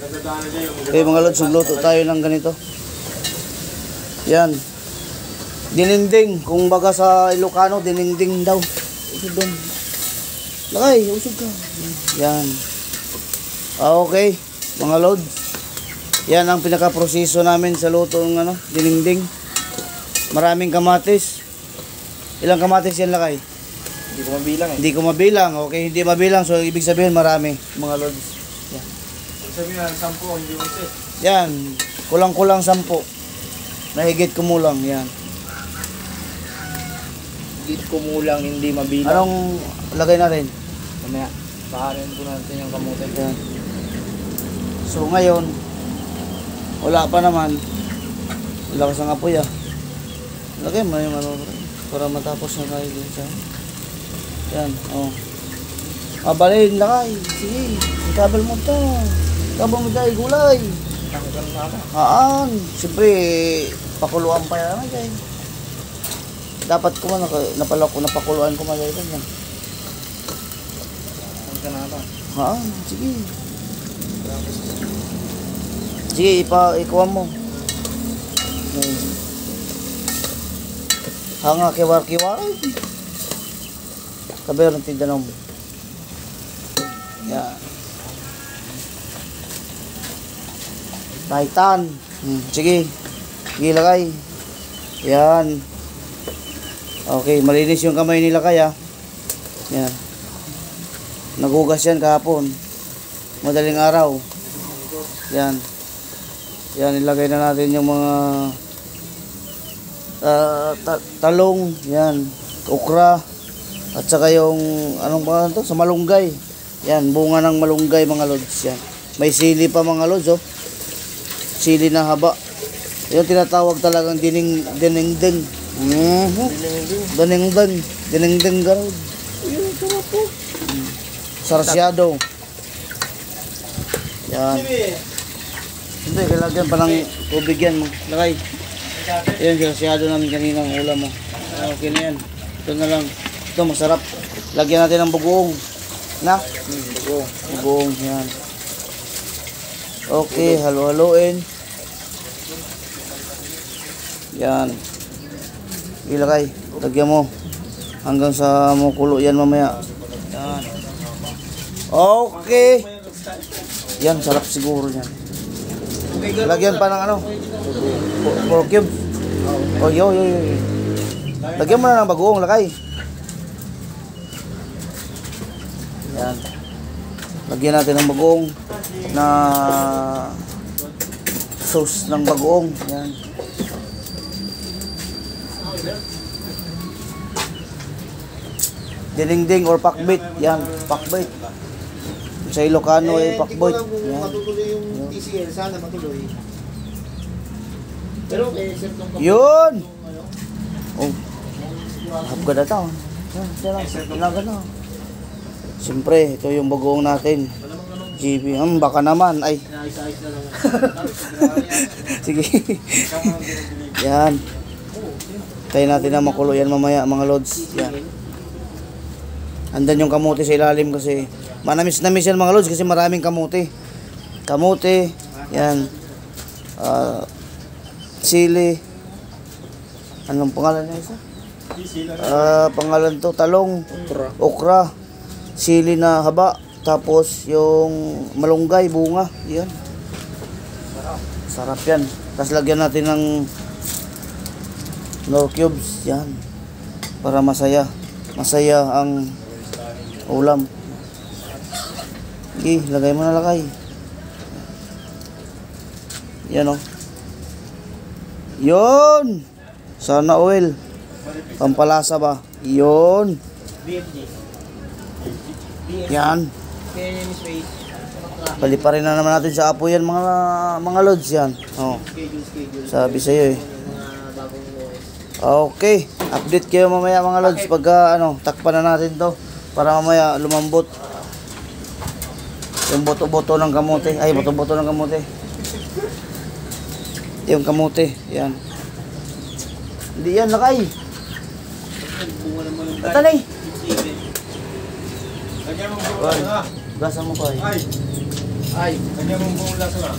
Okay mga lods, magluto tayo ng ganito. Yan. Dininding. Kung baga sa Ilocano, dininding daw. Usog doon. Lakay, usog ka. Yan. Okay, mga lods. Yan ang pinaka-proseso namin sa luto ng dininding. Maraming kamatis. Ilang kamatis yan, Lakay? Hindi ko mabilang eh. Hindi ko mabilang. Okay, hindi mabilang. So, ibig sabihin marami, mga lods. Yan. Ibig sabihin na 10, hindi 11. Yan. Kulang-kulang 10. Nahigit kumulang. Yan. Higit kumulang, hindi mabilang. Anong lagay natin? Mamaya, pakarin po natin yung kamote. Yan. So, ngayon, wala pa naman. Lakas ang apoy ah. Lagay mo yung para matapos na tayo din siya. Yan, oh. Balin, lakay. Sige, ikabal mo ito. Ikabal mo tayo, gulay. Nakakal na ako. Haan. Siyempre, pakuluan pa yan. Okay. Dapat ko man, napakuluan ko man. Yan. Ang kanata. Haan, sige. Sige, ikuha mo. Hanga kiwar-kiwar. Kaber ng tindanom. Yan. Taitan. Sige. Sige, Lakay. Yan. Okay, malinis yung kamay nila kaya. Yan. Nagugas yan kahapon. Madaling araw. Yan. Yan, ilagay na natin yung mga talong, yan, okra, at saka yung anong pangalan to? Sa malunggay. Yan, bunga ng malunggay mga lods. Yan. May sili pa mga lods, oh. Sili na haba. Yung tinatawag talagang dinengdeng. Dinengdeng garod. Ayun, sarap po. Sarsyado. Yan. Hindi, kailangan pa ng tubig yan mo. Lakay. Yan, sarsyado namin kanina ang ulam mo. Okay na yan. Ito na lang. Ito, masarap. Lagyan natin ng bagoong. Na? Bagoong. Bagoong, yan. Okay, halo-haloin. Yan. Ilagay. Lagyan mo. Hanggang sa makulo yan mamaya. Yan. Okay. Yan, sarap siguro yan. Lagyan pa ng 4 cubes. Oh, yo. Lagyan mo na ng bagoong, Lakay. Yan. Lagyan natin ng bagoong na sauce ng bagoong. Yan. Dinengdeng or pakbit. Yan, pakbit. Sa Ilocano ay pakbit. Yan. Matutuloy yung TCL, sana matuloy. Pero Yun! Oh. Hap ka na ito. Yan, na. Siyempre, ito yung bagoong natin. GB. Baka naman. Ay. Ayos na lang. Sige. Yan. Tayo natin na makulo yan mamaya mga lods. Yan. Andan yung kamote sa ilalim kasi manamis-namis yan mga lods kasi maraming kamote. Kamote. Yan. Sili. Anong pangalan niya isa? Pangalan to, talong. Okra. Sili na haba. Tapos yung malunggay, bunga. Yan. Sarap yan. Tapos lagyan natin ng nor cubes. Yan. Para masaya. Masaya ang ulam. Okay, lagay mo na, Lakay. Yan o. Yun. Sana oil. Pampalasa ba? Yun. Yan. Paliparin na naman natin sa apo yan mga lods yan. Oh. Sabi sa'yo eh. Okay. Update kayo mamaya mga lods pagka takpan na natin to para mamaya lumambot yung boto-boto ng kamote. Ay, boto-boto ng kamote. Yung kamote. Yan. Hindi yan, Lakay. Tatanay. Lagyan mo ba? Gasa mo pa eh. Ay, kanya mong buong lasa na.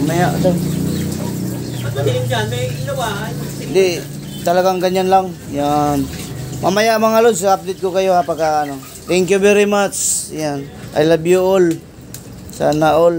Mamaya daw. Ba't madilim dyan? May ilaw ah. Hindi, talagang ganyan lang. Yan. Mamaya mga lods, update ko kayo ha pagka ano. Thank you very much. Yan. I love you all. Sana all.